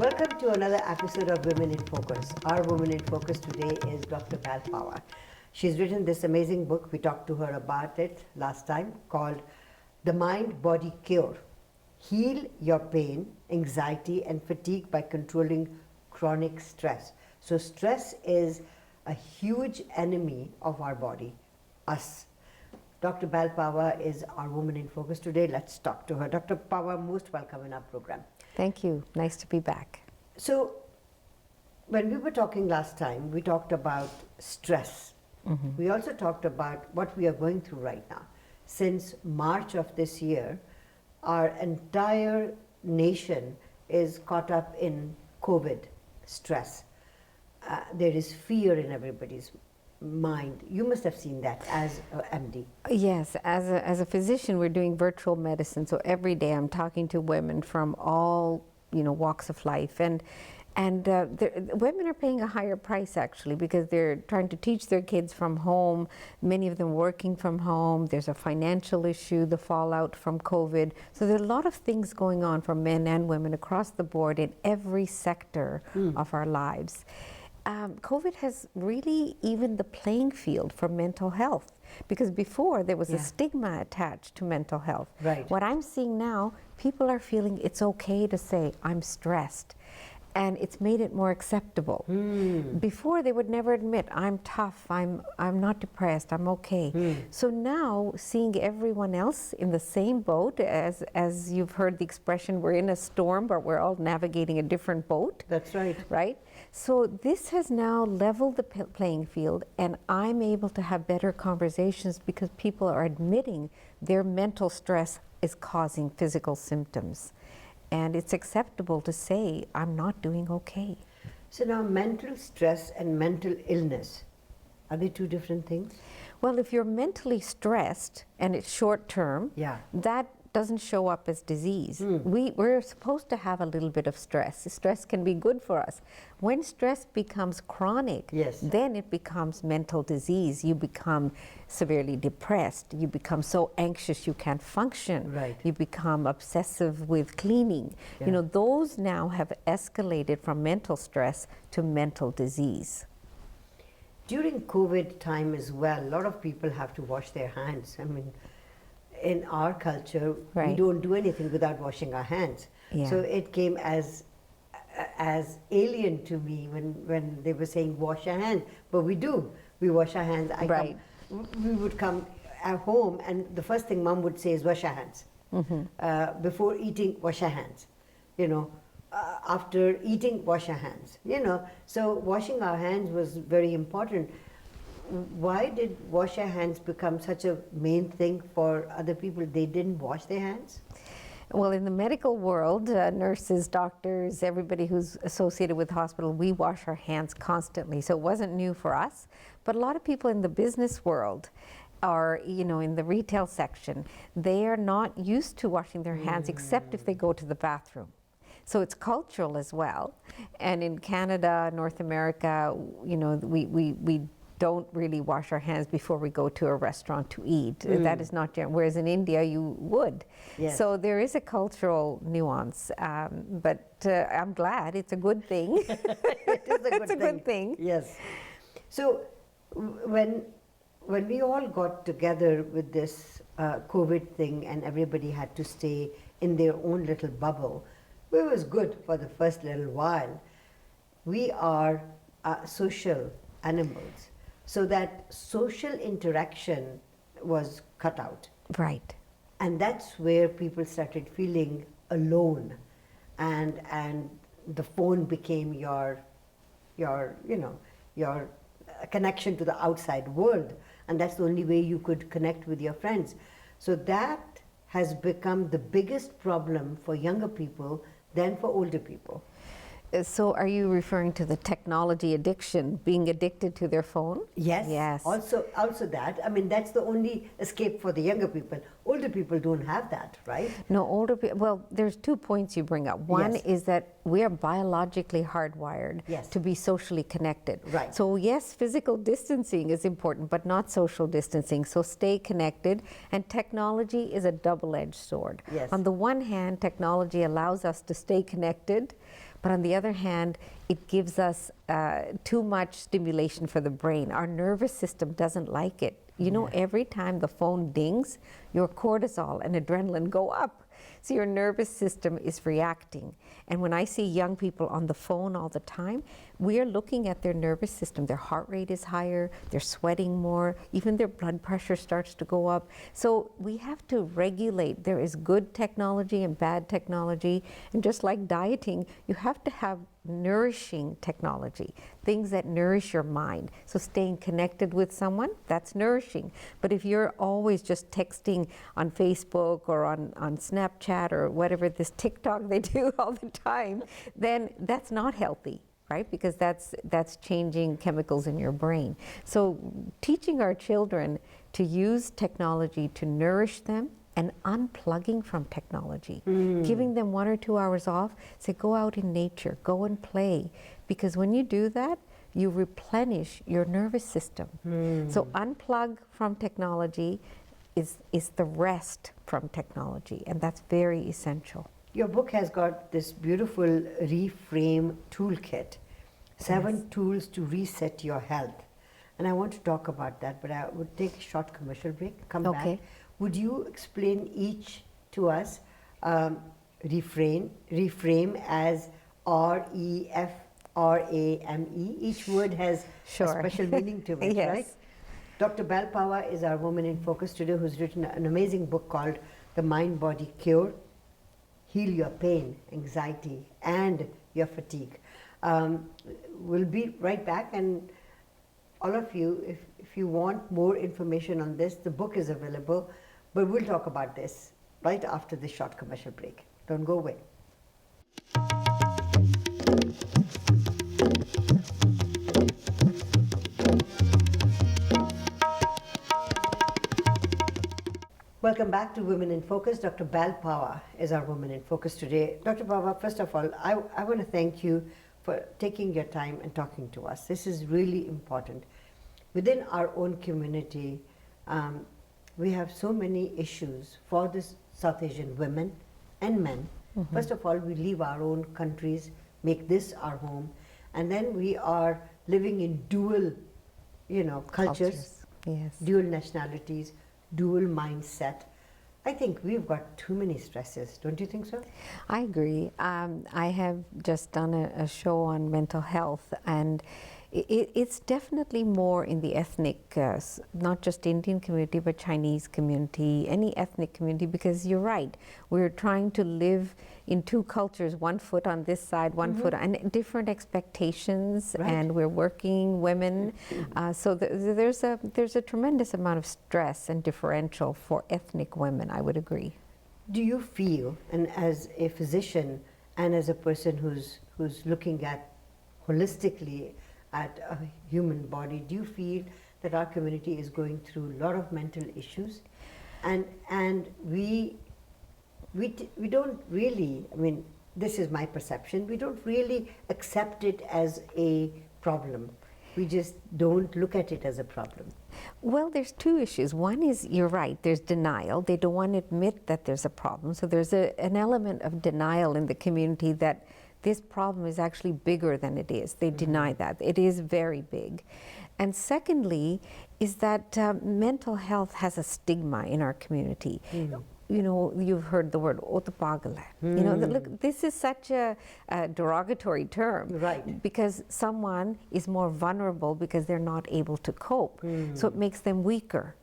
Welcome to another episode of Women in Focus. Our Women in Focus today is Dr. Bal Pawa. She's written this amazing book, we talked to her about it last time, called The Mind Body Cure. Heal your pain, anxiety and fatigue by controlling chronic stress. So stress is a huge enemy of our body, us. Dr. Bal Pawa is our Woman in Focus today. Let's talk to her. Dr. Pawa, most welcome in our program. Thank you. Nice to be back. So, when we were talking last time, we talked about stress. Mm-hmm. We also talked about what we are going through right now. Since March of this year, our entire nation is caught up in COVID stress. There is fear in everybody's mind. You must have seen that as an MD. Yes, as a physician, we're doing virtual medicine. So every day I'm talking to women from all walks of life, and women are paying a higher price actually because they're trying to teach their kids from home. Many of them working from home. There's a financial issue, the fallout from COVID. So there are a lot of things going on for men and women across the board in every sector of our lives. COVID has really evened the playing field for mental health, because before there was a stigma attached to mental health. Right. What I'm seeing now, people are feeling it's okay to say, I'm stressed. And it's made it more acceptable. Before they would never admit, I'm tough, I'm not depressed, I'm okay. So now, seeing everyone else in the same boat, as you've heard the expression, we're in a storm, but we're all navigating a different boat. That's right. Right? So this has now leveled the playing field, and I'm able to have better conversations because people are admitting their mental stress is causing physical symptoms. And it's acceptable to say, I'm not doing okay. So now mental stress and mental illness, are they two different things? Well, if you're mentally stressed and it's short term, that doesn't show up as disease. We're supposed to have a little bit of stress. Stress can be good for us. When stress becomes chronic, then it becomes mental disease. You become severely depressed. You become so anxious you can't function. Right. You become obsessive with cleaning. Those now have escalated from mental stress to mental disease. During COVID time as well, a lot of people have to wash their hands. I mean, in our culture, we don't do anything without washing our hands. So it came as alien to me when they were saying wash your hands. But we do. We wash our hands. We would come at home and the first thing mom would say is wash your hands. Before eating, wash your hands. After eating, wash your hands. So washing our hands was very important. Why did wash your hands become such a main thing for other people? They didn't wash their hands? Well, in the medical world, nurses, doctors, everybody who's associated with hospital, we wash our hands constantly. So it wasn't new for us. But a lot of people in the business world are, in the retail section, they are not used to washing their hands except if they go to the bathroom. So it's cultural as well. And in Canada, North America, we don't really wash our hands before we go to a restaurant to eat. That is not general. Whereas in India, you would. Yes. So there is a cultural nuance, but I'm glad. It's a good thing. It is a good good thing. Yes. So when we all got together with this COVID thing and everybody had to stay in their own little bubble, it was good for the first little while. We are social animals. So that social interaction was cut out. Right. And that's where people started feeling alone. And the phone became your connection to the outside world. And that's the only way you could connect with your friends. So that has become the biggest problem for younger people than for older people. So are you referring to the technology addiction, being addicted to their phone? Yes. Yes. Also that. I mean, that's the only escape for the younger people. Older people don't have that, right? No, older people, well, there's 2 points you bring up. One is that we are biologically hardwired to be socially connected. Right. So yes, physical distancing is important, but not social distancing. So stay connected, and technology is a double-edged sword. Yes. On the one hand, technology allows us to stay connected, But on the other hand, it gives us too much stimulation for the brain. Our nervous system doesn't like it. You know, every time the phone dings, your cortisol and adrenaline go up. So your nervous system is reacting. And when I see young people on the phone all the time, we are looking at their nervous system. Their heart rate is higher, they're sweating more, even their blood pressure starts to go up. So we have to regulate. There is good technology and bad technology. And just like dieting, you have to have nourishing technology, things that nourish your mind. So staying connected with someone, that's nourishing. But if you're always just texting on Facebook or on Snapchat or whatever, this TikTok they do all the time, then that's not healthy, right? Because that's changing chemicals in your brain. So teaching our children to use technology to nourish them and unplugging from technology, giving them 1 or 2 hours off, say go out in nature, go and play. Because when you do that, you replenish your nervous system. So unplug from technology is the rest from technology, and that's very essential. Your book has got this beautiful reframe toolkit, 7 tools to reset your health. And I want to talk about that, but I would take a short commercial break, come back. Would you explain each to us, reframe as REFRAME? Each word has a special meaning to it, right? Dr. Bal Pawa is our woman in focus today, who's written an amazing book called The Mind-Body Cure. Heal your pain, anxiety, and your fatigue. We'll be right back, and all of you, if you want more information on this, the book is available, but we'll talk about this right after this short commercial break. Don't go away. Welcome back to Women in Focus. Dr. Bal Pawa is our Woman in Focus today. Dr. Pawa, first of all, I want to thank you for taking your time and talking to us. This is really important. Within our own community, we have so many issues for the South Asian women and men. First of all, we leave our own countries, make this our home, and then we are living in dual, cultures. Dual nationalities, dual mindset. I think we've got too many stresses. Don't you think so? I agree. I have just done a show on mental health, and it's definitely more in the ethnic, not just Indian community, but Chinese community, any ethnic community, because you're right. We're trying to live in 2 cultures, 1 foot on this side, 1 foot, and different expectations, and we're working women. So there's a tremendous amount of stress and differential for ethnic women, I would agree. Do you feel, and as a physician and as a person who's looking at holistically at a human body, do you feel that our community is going through a lot of mental issues, and we don't really, I mean, this is my perception, we don't really accept it as a problem. We just don't look at it as a problem. Well, there's 2 issues. One is, you're right, there's denial. They don't want to admit that there's a problem. So there's an element of denial in the community that this problem is actually bigger than it is. They deny that. It is very big. And secondly, is that mental health has a stigma in our community. You know, you've heard the word "otapagala." You know, look, this is such a derogatory term, because someone is more vulnerable because they're not able to cope. So it makes them weaker.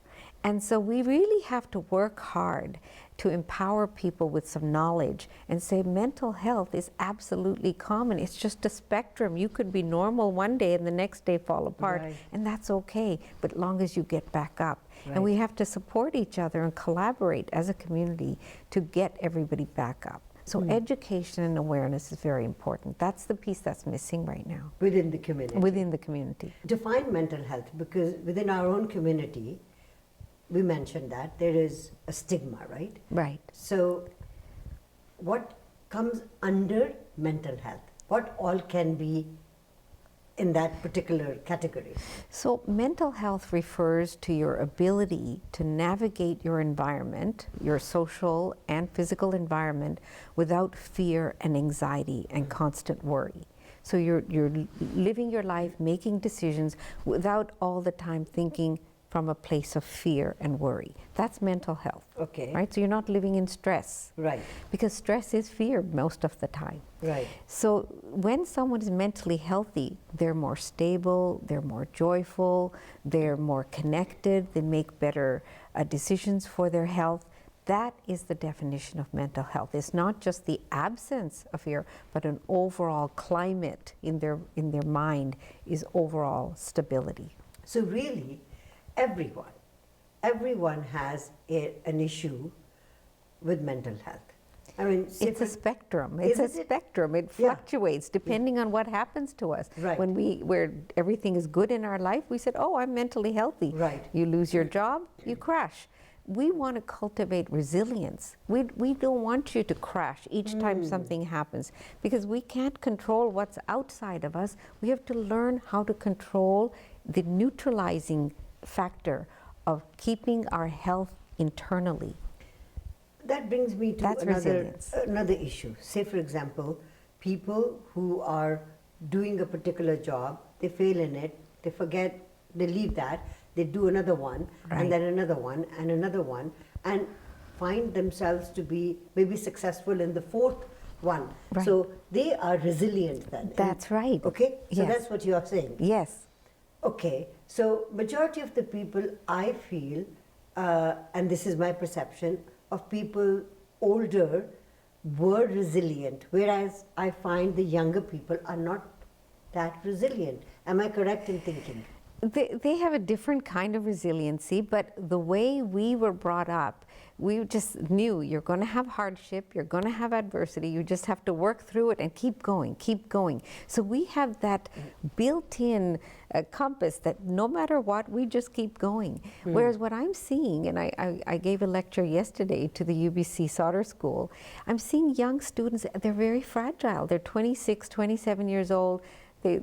And so we really have to work hard to empower people with some knowledge and say mental health is absolutely common. It's just a spectrum. You could be normal one day and the next day fall apart, and that's okay, but long as you get back up. And we have to support each other and collaborate as a community to get everybody back up. So education and awareness is very important. That's the piece that's missing right now. Within the community. Within the community. Define mental health, because within our own community, we mentioned that there is a stigma, right? Right. So what comes under mental health? What all can be in that particular category? So mental health refers to your ability to navigate your environment, your social and physical environment, without fear and anxiety and constant worry. So you're living your life, making decisions without all the time thinking from a place of fear and worry. That's mental health. Okay. Right? So you're not living in stress. Right. Because stress is fear most of the time. Right. So when someone is mentally healthy, they're more stable, they're more joyful, they're more connected, they make better decisions for their health. That is the definition of mental health. It's not just the absence of fear, but an overall climate in their mind is overall stability. So really, everyone has an issue with mental health. I mean, It's a spectrum. It Yeah. fluctuates depending on what happens to us. Right. Where everything is good in our life, we said, "Oh, I'm mentally healthy." Right. You lose your job, you crash. We want to cultivate resilience. We don't want you to crash each time something happens, because we can't control what's outside of us. We have to learn how to control the neutralizing factor of keeping our health internally. That brings me to That's resilience. another issue. Say, for example, people who are doing a particular job, they fail in it, they forget, they leave that, they do another one, Right. and then another one, and find themselves to be maybe successful in the fourth one. Right. So they are resilient then. That's right. Okay? So Yes. that's what you are saying. Yes. Okay, so majority of the people, I feel, and this is my perception, of people older were resilient, whereas I find the younger people are not that resilient. Am I correct in thinking? They have a different kind of resiliency, but the way we were brought up, we just knew you're going to have hardship, you're going to have adversity, you just have to work through it and keep going, keep going. So we have that built-in compass that no matter what, we just keep going. Whereas what I'm seeing, and I gave a lecture yesterday to the UBC Solder School, I'm seeing young students, they're very fragile. They're 26, 27 years old.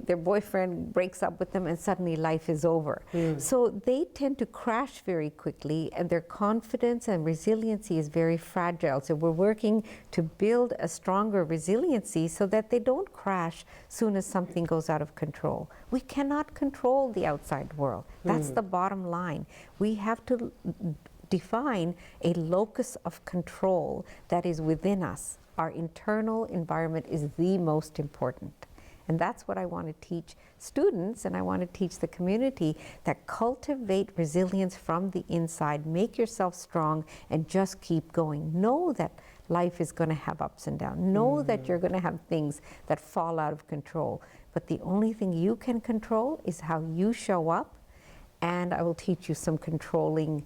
Their boyfriend breaks up with them and suddenly life is over. So they tend to crash very quickly, and their confidence and resiliency is very fragile. So we're working to build a stronger resiliency so that they don't crash soon as something goes out of control. We cannot control the outside world. That's the bottom line. We have to define a locus of control that is within us. Our internal environment is the most important. And that's what I want to teach students, and I want to teach the community, that cultivate resilience from the inside, make yourself strong, and just keep going. Know that life is going to have ups and downs. Know that you're going to have things that fall out of control. But the only thing you can control is how you show up, and I will teach you some controlling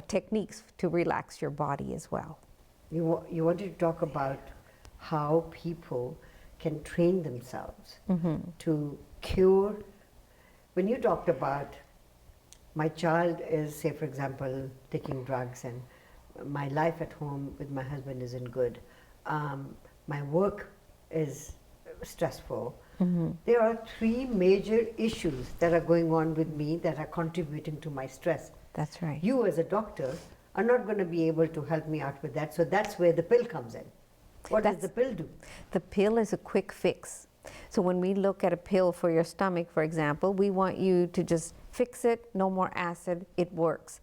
techniques to relax your body as well. You wanted to talk about how people can train themselves to cure. When you talked about my child is, say for example, taking drugs, and my life at home with my husband isn't good, my work is stressful, there are three major issues that are going on with me that are contributing to my stress. That's right. You as a doctor are not going to be able to help me out with that, so that's where the pill comes in. What does the pill do? The pill is a quick fix. So when we look at a pill for your stomach, for example, we want you to just fix it, no more acid, it works.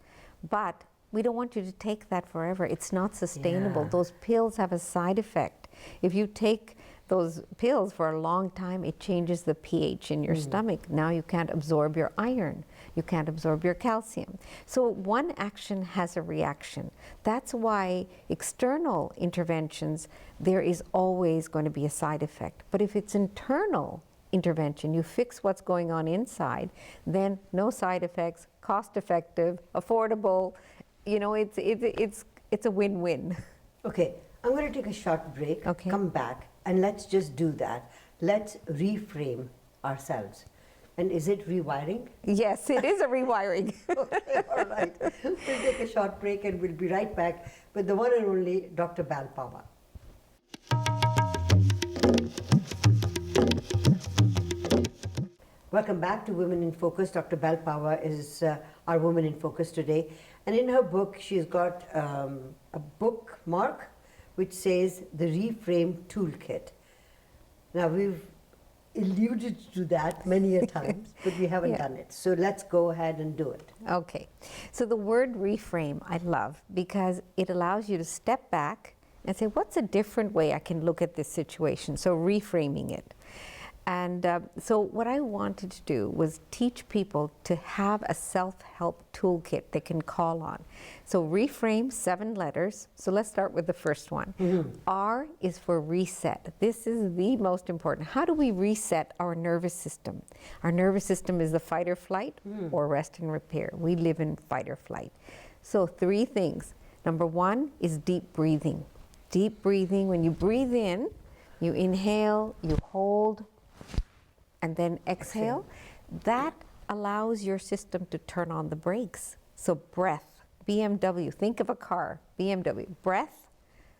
But we don't want you to take that forever. It's not sustainable. Yeah. Those pills have a side effect. If you take those pills for a long time, it changes the pH in your stomach. Now you can't absorb your iron. You can't absorb your calcium. So one action has a reaction. That's why external interventions, there is always going to be a side effect. But if it's internal intervention, you fix what's going on inside, then no side effects, cost effective, affordable, you know, it's a win-win. Okay, I'm going to take a short break, Okay. come back, and let's just do that. Let's reframe ourselves. And is it rewiring? Yes, it is a rewiring. Okay, all right. We'll take a short break and we'll be right back with the one and only Dr. Bal Pawa. Welcome back to Women in Focus. Dr. Bal Pawa is our Woman in Focus today. And in her book, she's got a bookmark which says the Reframe Toolkit. Now, we've alluded to that many a times, but we haven't Yeah. done it. So let's go ahead and do it. Okay, so the word reframe I love because it allows you to step back and say, what's a different way I can look at this situation? So reframing it. And so what I wanted to do was teach people to have a self-help toolkit they can call on. So reframe, 7 letters. So let's start with the first one. R is for reset. This is the most important. How do we reset our nervous system? Our nervous system is the fight or flight or rest and repair. We live in fight or flight. So 3 things. Number 1 is deep breathing. Deep breathing, when you breathe in, you inhale, you hold, and then exhale. That allows your system to turn on the brakes. So breath, BMW, think of a car, BMW. Breath,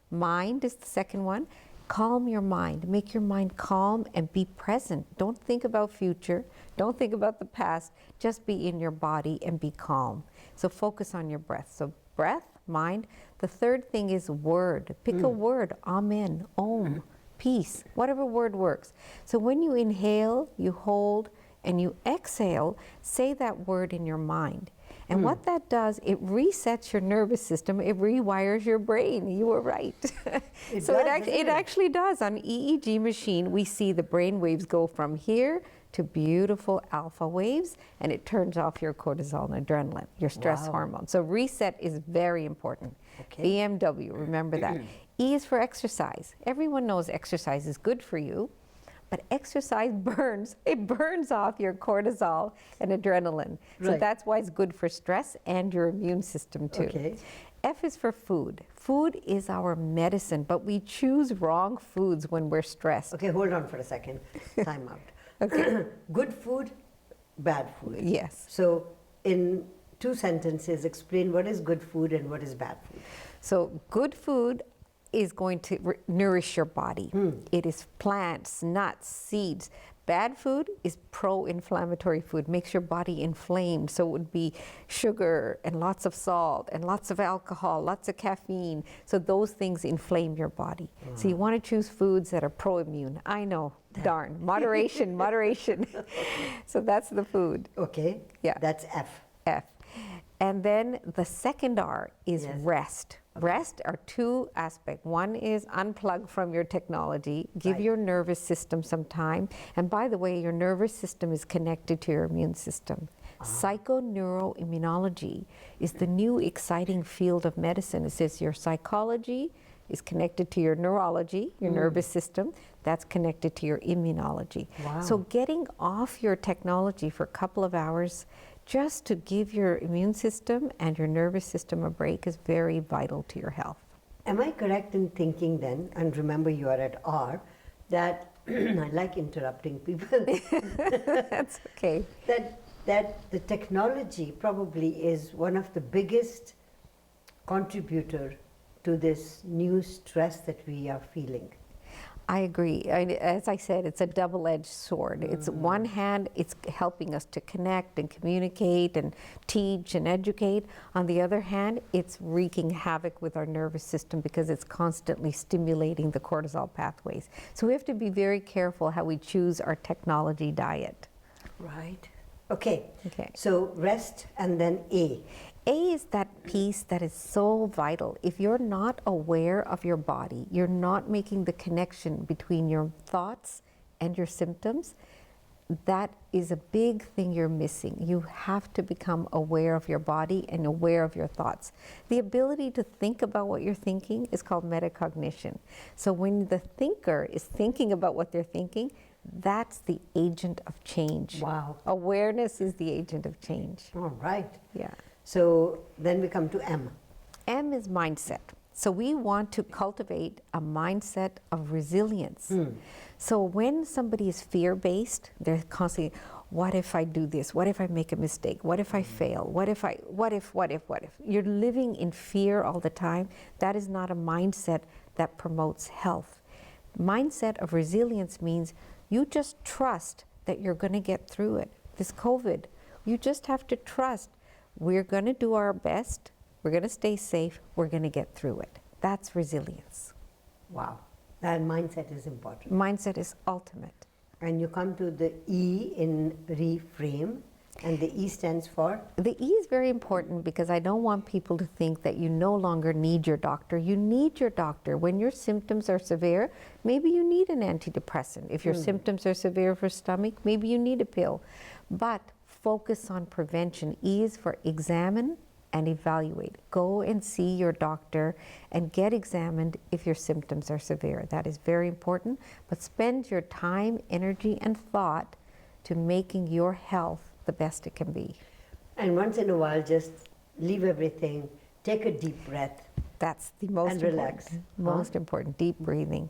mind is the second one. Calm your mind, make your mind calm and be present. Don't think about future, don't think about the past, just be in your body and be calm. So focus on your breath. So breath, mind. The third thing is word. Pick a word, amen, om. Peace, whatever word works. So when you inhale, you hold, and you exhale, say that word in your mind. And what that does, it resets your nervous system, it rewires your brain. You were right. It actually does. On EEG machine, we see the brain waves go from here to beautiful alpha waves, and it turns off your cortisol and adrenaline, your stress hormone. So reset is very important. Okay. BMW, remember that. E is for exercise. Everyone knows exercise is good for you, but exercise burns. It burns off your cortisol and adrenaline. So Right. that's why it's good for stress and your immune system too. Okay. F is for food. Food is our medicine, but we choose wrong foods when we're stressed. Okay, hold on for a second. Time out. Okay. Good food, bad food. Yes. So in 2 sentences, explain what is good food and what is bad food. So good food is going to nourish your body. It is plants, nuts, seeds. Bad food is pro-inflammatory food, makes your body inflamed. So it would be sugar and lots of salt and lots of alcohol, lots of caffeine. So those things inflame your body. So you want to choose foods that are pro-immune. I know, darn, moderation, moderation. So that's the food. Okay, Yeah. that's F. F. And then the second R is Yes. rest. Rest are 2 aspects. One is unplug from your technology, give Right. your nervous system some time. And by the way, your nervous system is connected to your immune system. Psychoneuroimmunology is the new exciting field of medicine. It says your psychology is connected to your neurology, your nervous system. That's connected to your immunology. Wow. So getting off your technology for a couple of hours just to give your immune system and your nervous system a break is very vital to your health. Am I correct in thinking then, and remember you are at R, that I like interrupting people, That's okay. that the technology probably is one of the biggest contributor to this new stress that we are feeling? I agree. As I said, it's a double-edged sword. It's one hand, it's helping us to connect and communicate and teach and educate. On the other hand, it's wreaking havoc with our nervous system because it's constantly stimulating the cortisol pathways. So we have to be very careful how we choose our technology diet. Right. Okay. Okay. So rest and then A. A is that piece that is so vital. If you're not aware of your body, you're not making the connection between your thoughts and your symptoms, that is a big thing you're missing. You have to become aware of your body and aware of your thoughts. The ability to think about what you're thinking is called metacognition. So when the thinker is thinking about what they're thinking, that's the agent of change. Wow. Awareness is the agent of change. All right. Yeah. So then we come to M. M is mindset. So we want to cultivate a mindset of resilience. So when somebody is fear-based, they're constantly, what if I do this? What if I make a mistake? What if I fail? What if? You're living in fear all the time. That is not a mindset that promotes health. Mindset of resilience means you just trust that you're going to get through it. This COVID, you just have to trust we're going to do our best, we're going to stay safe, we're going to get through it. That's resilience. Wow. That mindset is important. Mindset is ultimate. And you come to the E in reframe, and the E stands for? The E is very important because I don't want people to think that you no longer need your doctor. You need your doctor. When your symptoms are severe, maybe you need an antidepressant. If your symptoms are severe for stomach, maybe you need a pill. But focus on prevention. E is for examine and evaluate. Go and see your doctor and get examined if your symptoms are severe. That is very important. But spend your time, energy, and thought to making your health the best it can be. And once in a while, just leave everything, take a deep breath. That's the most And important. relax. Most important, deep breathing.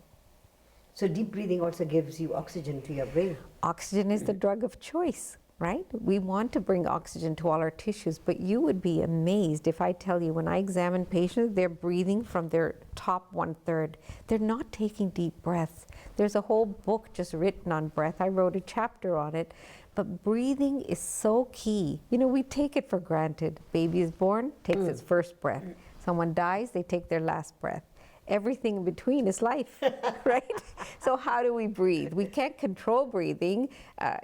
So deep breathing also gives you oxygen to your brain. Oxygen is the drug of choice, right? We want to bring oxygen to all our tissues, but you would be amazed if I tell you when I examine patients, they're breathing from their top 1/3. They're not taking deep breaths. There's a whole book just written on breath. I wrote a chapter on it. But breathing is so key. You know, we take it for granted. Baby is born, takes its first breath. Someone dies, they take their last breath. Everything in between is life, right? So how do we breathe? We can't control breathing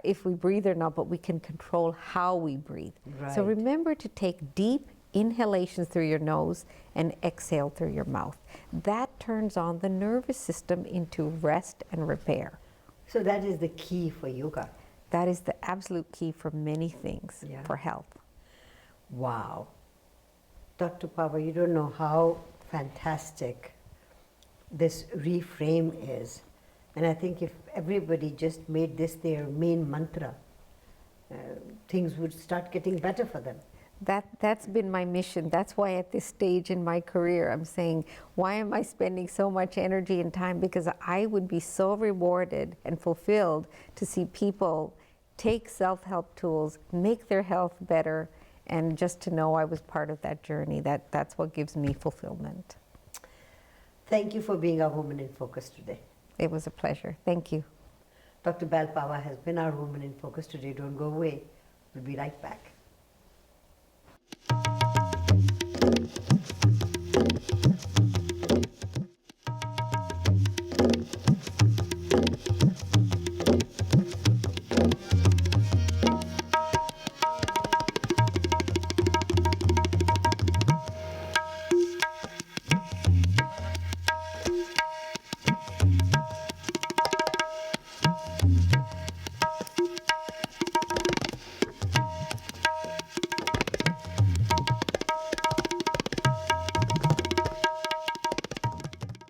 if we breathe or not, but we can control how we breathe. So Right. remember to take deep inhalations through your nose and exhale through your mouth. That turns on the nervous system into rest and repair. So that is the key for yoga. That is the absolute key for many things Yeah. for health. Wow. Dr. Pawa, you don't know how fantastic this reframe is. And I think if everybody just made this their main mantra, things would start getting better for them. That's been my mission. That's why at this stage in my career, I'm saying, why am I spending so much energy and time? Because I would be so rewarded and fulfilled to see people take self-help tools, make their health better, and just to know I was part of that journey. That's what gives me fulfillment. Thank you for being our Woman in Focus today. It was a pleasure. Thank you. Dr. Bal Pawa has been our Woman in Focus today. Don't go away. We'll be right back.